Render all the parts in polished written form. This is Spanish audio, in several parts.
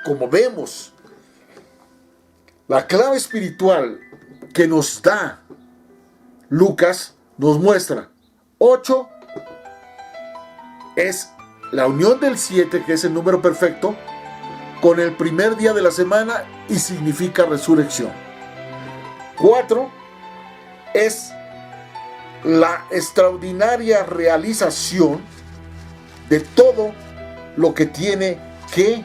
como vemos, la clave espiritual que nos da Lucas nos muestra 8 es la unión del 7, que es el número perfecto, con el primer día de la semana y significa resurrección. 4 es la extraordinaria realización de todo lo que tiene que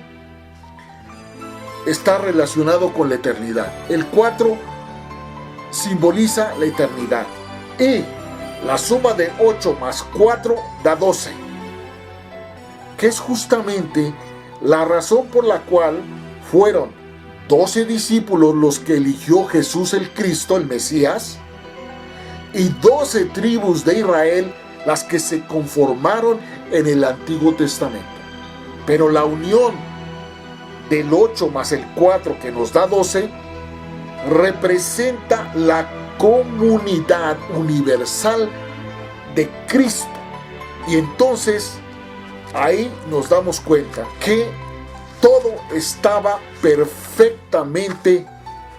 estar relacionado con la eternidad. El 4 simboliza la eternidad. Y la suma de 8 más 4 da 12, que es justamente la razón por la cual fueron 12 discípulos los que eligió Jesús el Cristo, el Mesías, y 12 tribus de Israel las que se conformaron en el Antiguo Testamento. Pero la unión del 8 más el 4, que nos da 12, representa la comunidad universal de Cristo. Y entonces ahí nos damos cuenta que todo estaba perfectamente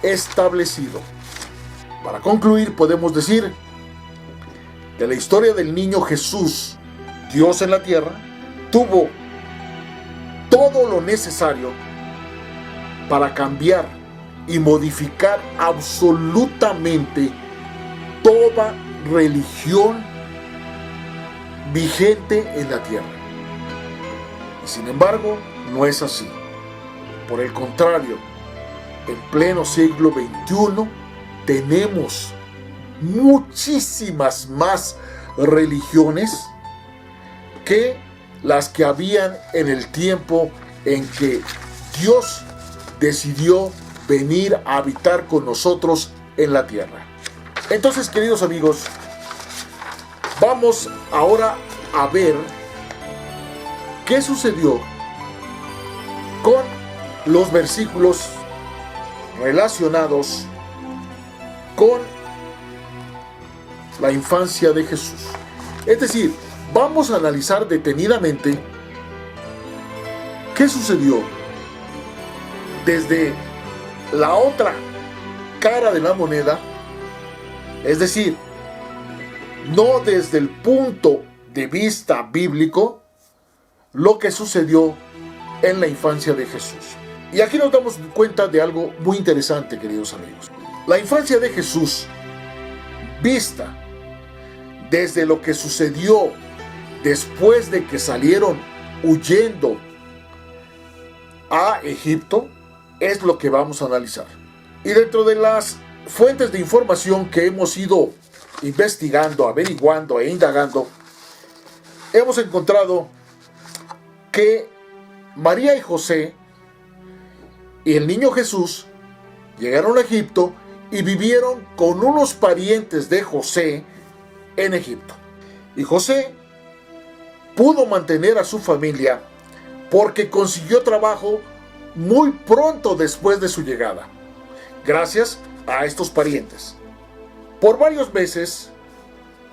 establecido. Para concluir, podemos decir que la historia del niño Jesús, Dios en la tierra, tuvo todo lo necesario para cambiar y modificar absolutamente toda religión vigente en la tierra. Y sin embargo, no es así. Por el contrario, en pleno siglo XXI tenemos muchísimas más religiones que las que habían en el tiempo en que Dios decidió venir a habitar con nosotros en la tierra. Entonces, queridos amigos, vamos ahora a ver qué sucedió con los versículos relacionados con la infancia de Jesús. Es decir, vamos a analizar detenidamente qué sucedió desde la otra cara de la moneda, es decir, no desde el punto de vista bíblico, lo que sucedió en la infancia de Jesús. Y aquí nos damos cuenta de algo muy interesante, queridos amigos. La infancia de Jesús, vista desde lo que sucedió después de que salieron huyendo a Egipto, es lo que vamos a analizar. Y dentro de las fuentes de información que hemos ido investigando, averiguando e indagando, hemos encontrado que María y José y el niño Jesús llegaron a Egipto y vivieron con unos parientes de José en Egipto. Y José pudo mantener a su familia porque consiguió trabajo muy pronto después de su llegada, gracias a estos parientes. Por varios meses,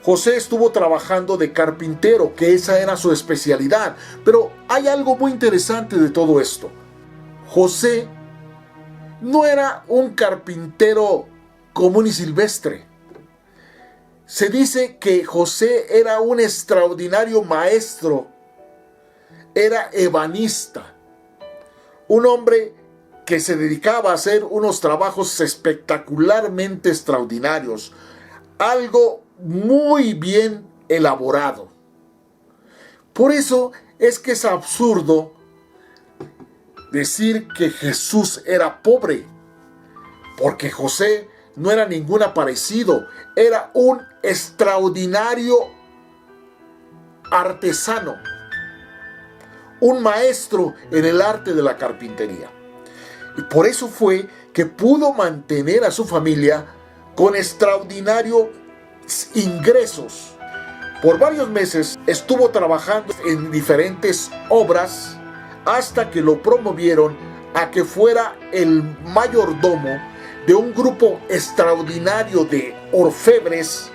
José estuvo trabajando de carpintero, que esa era su especialidad. Pero hay algo muy interesante de todo esto. José no era un carpintero común y silvestre. Se dice que José era un extraordinario maestro, era ebanista, un hombre que se dedicaba a hacer unos trabajos espectacularmente extraordinarios, algo muy bien elaborado. Por eso es que es absurdo decir que Jesús era pobre, porque José no era ningún aparecido, era un extraordinario artesano, un maestro en el arte de la carpintería. Y por eso fue que pudo mantener a su familia con extraordinarios ingresos. Por varios meses estuvo trabajando en diferentes obras hasta que lo promovieron a que fuera el mayordomo de un grupo extraordinario de orfebres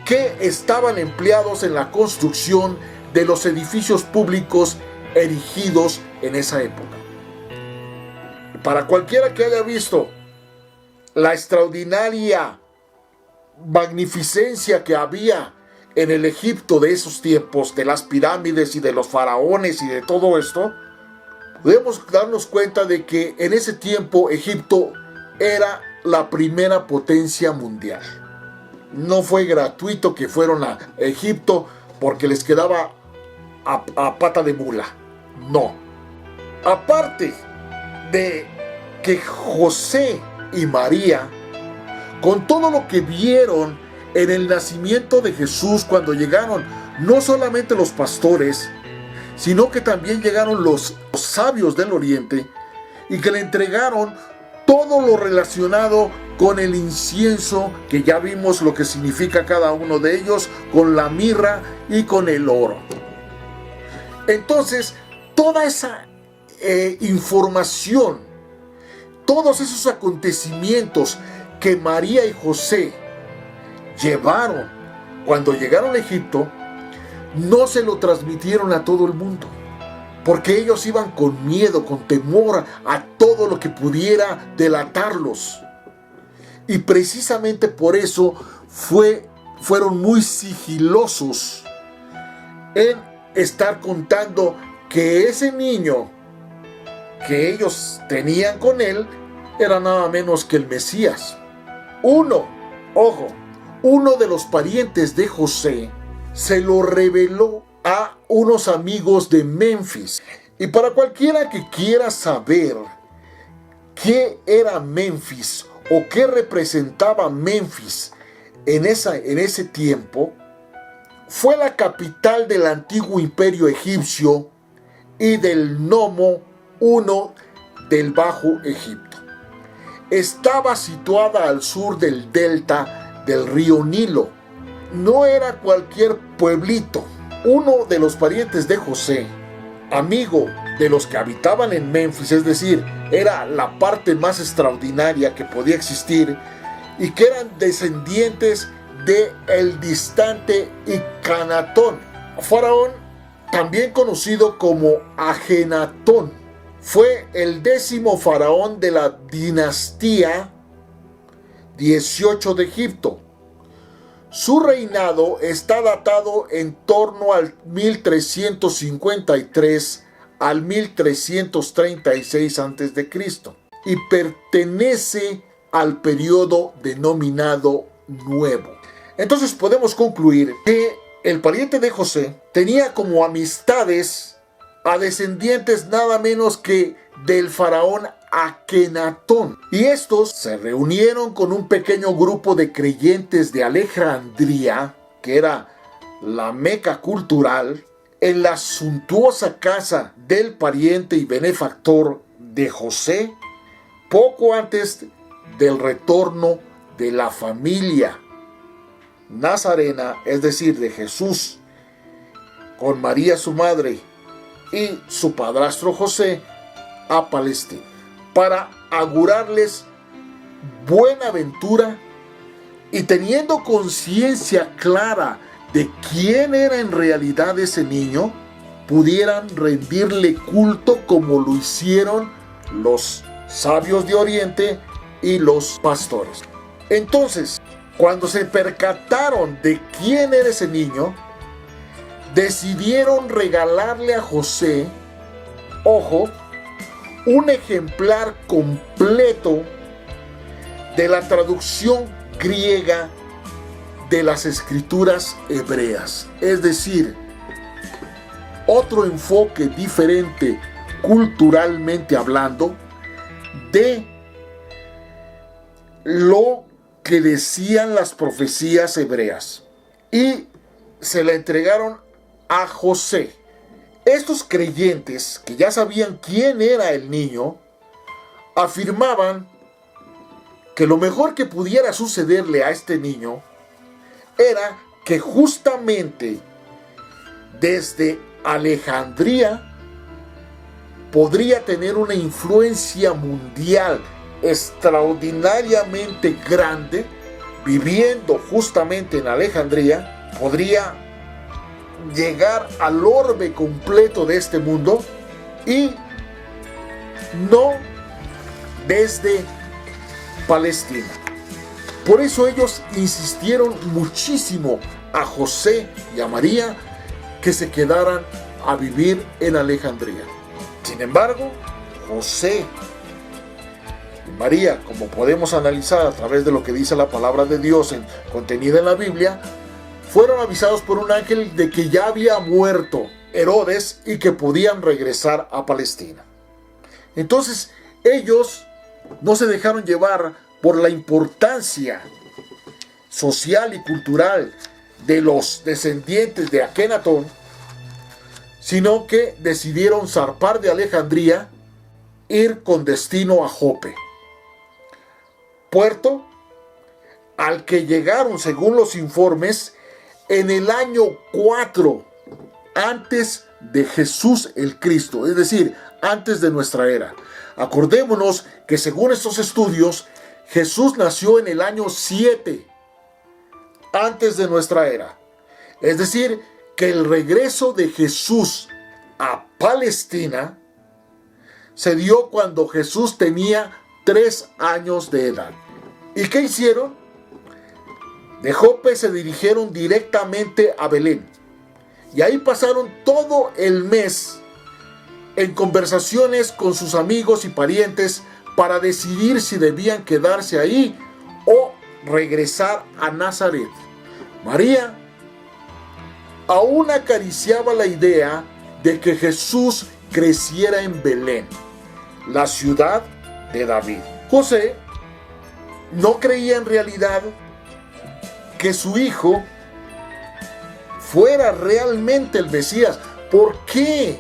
que estaban empleados en la construcción de los edificios públicos erigidos en esa época. para cualquiera que haya visto la extraordinaria magnificencia que había en el Egipto de esos tiempos, de las pirámides y de los faraones y de todo esto, podemos darnos cuenta de que en ese tiempo Egipto era la primera potencia mundial. No fue gratuito que fueron a Egipto porque les quedaba a pata de mula. No. Aparte de que José y María, con todo lo que vieron en el nacimiento de Jesús cuando llegaron, no solamente los pastores, sino que también llegaron los sabios del Oriente y que le entregaron todo lo relacionado con el incienso, que ya vimos lo que significa cada uno de ellos, con la mirra y con el oro. Entonces, toda esa información, todos esos acontecimientos que María y José llevaron cuando llegaron a Egipto, no se lo transmitieron a todo el mundo, porque ellos iban con miedo, con temor a todo lo que pudiera delatarlos. Y precisamente por eso fueron muy sigilosos en estar contando que ese niño que ellos tenían con él era nada menos que el Mesías. Uno de los parientes de José se lo reveló a unos amigos de Memphis. Y para cualquiera que quiera saber qué era Memphis o qué representaba Memphis en ese tiempo, fue la capital del antiguo imperio egipcio y del Nomo I del Bajo Egipto. Estaba situada al sur del delta del río Nilo. No era cualquier pueblito. Uno de los parientes de José, amigo de los que habitaban en Memphis, es decir, era la parte más extraordinaria que podía existir, y que eran descendientes de el distante Icanatón, faraón también conocido como Ajenatón. Fue el 10º faraón de la dinastía 18 de Egipto. Su reinado está datado en torno al 1353 al 1336 a.C. y pertenece al periodo denominado Nuevo. Entonces podemos concluir que el pariente de José tenía como amistades a descendientes nada menos que del faraón Akenatón. Y estos se reunieron con un pequeño grupo de creyentes de Alejandría, que era la meca cultural, en la suntuosa casa del pariente y benefactor de José, poco antes del retorno de la familia nazarena, es decir, de Jesús, con María su madre y su padrastro José, a Palestina, para augurarles buena ventura, y teniendo conciencia clara de quién era en realidad ese niño, pudieran rendirle culto como lo hicieron los sabios de Oriente y los pastores. Entonces, cuando se percataron de quién era ese niño, decidieron regalarle a José, un ejemplar completo de la traducción griega de las escrituras hebreas. Es decir, otro enfoque diferente culturalmente hablando de lo que decían las profecías hebreas, y se la entregaron a José. Estos creyentes, que ya sabían quién era el niño, afirmaban que lo mejor que pudiera sucederle a este niño era que justamente desde Alejandría podría tener una influencia mundial extraordinariamente grande. Viviendo justamente en Alejandría, podría llegar al orbe completo de este mundo y no desde Palestina. Por eso ellos insistieron muchísimo a José y a María que se quedaran a vivir en Alejandría. Sin embargo, José y María, como podemos analizar a través de lo que dice la palabra de Dios contenida en la Biblia, fueron avisados por un ángel de que ya había muerto Herodes y que podían regresar a Palestina. Entonces, ellos no se dejaron llevar por la importancia social y cultural de los descendientes de Akenatón, sino que decidieron zarpar de Alejandría, ir con destino a Jope, puerto al que llegaron, según los informes, en el año 4 antes de Jesús el Cristo, es decir, antes de nuestra era. Acordémonos que según estos estudios, Jesús nació en el año 7 antes de nuestra era. Es decir, que el regreso de Jesús a Palestina se dio cuando Jesús tenía 3 años de edad. ¿Y qué hicieron? De Jope se dirigieron directamente a Belén. Y ahí pasaron todo el mes en conversaciones con sus amigos y parientes para decidir si debían quedarse ahí o regresar a Nazaret. María aún acariciaba la idea de que Jesús creciera en Belén, la ciudad de David. José no creía en realidad que su hijo fuera realmente el Mesías. ¿Por qué?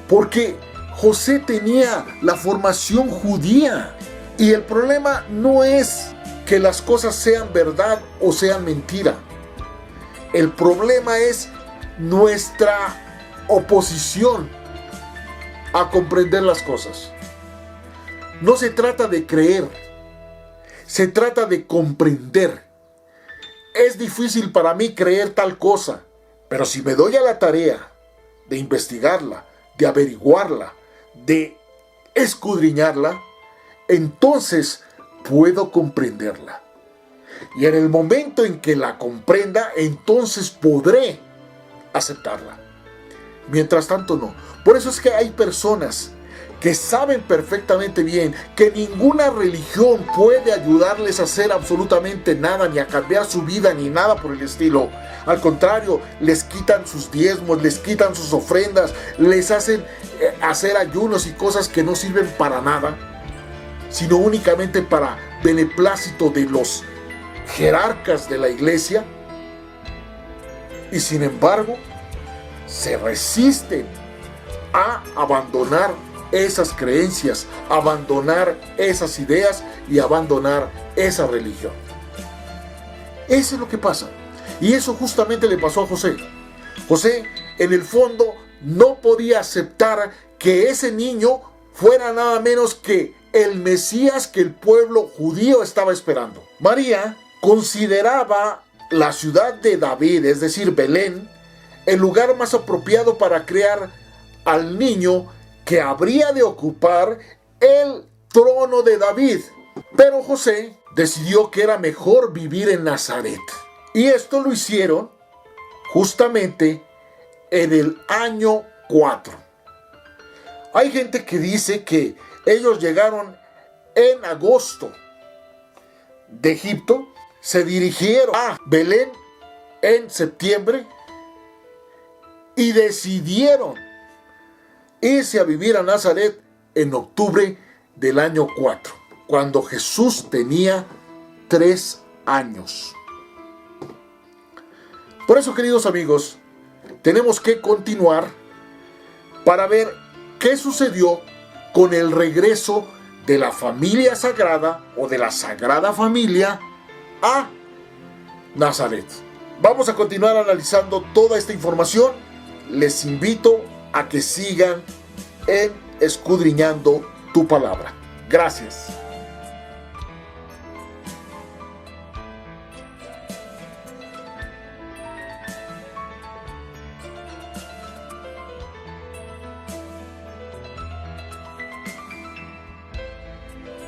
Porque José tenía la formación judía. Y el problema no es que las cosas sean verdad o sean mentira. El problema es nuestra oposición a comprender las cosas. No se trata de creer, se trata de comprender. Es difícil para mí creer tal cosa, pero si me doy a la tarea de investigarla, de averiguarla, de escudriñarla, entonces puedo comprenderla. Y en el momento en que la comprenda, entonces podré aceptarla. Mientras tanto, no. Por eso es que hay personas que saben perfectamente bien que ninguna religión puede ayudarles a hacer absolutamente nada, ni a cambiar su vida, ni nada por el estilo. Al contrario, les quitan sus diezmos, les quitan sus ofrendas, les hacen hacer ayunos y cosas que no sirven para nada, sino únicamente para beneplácito de los jerarcas de la iglesia. Y sin embargo, se resisten a abandonar esas creencias, abandonar esas ideas y abandonar esa religión. Eso es lo que pasa. Y eso justamente le pasó a José. José, en el fondo, no podía aceptar que ese niño fuera nada menos que el Mesías que el pueblo judío estaba esperando. María consideraba la ciudad de David, es decir, Belén, el lugar más apropiado para crear al niño que habría de ocupar el trono de David. Pero José decidió que era mejor vivir en Nazaret. Y esto lo hicieron justamente en el año 4. Hay gente que dice que ellos llegaron en agosto de Egipto, se dirigieron a Belén en septiembre y decidieron irse a vivir a Nazaret en octubre del año 4, cuando Jesús tenía 3 años. Por eso, queridos amigos, tenemos que continuar para ver qué sucedió con el regreso de la familia sagrada o de la Sagrada Familia a Nazaret. Vamos a continuar analizando toda esta información. Les invito a que sigan en Escudriñando tu Palabra. Gracias.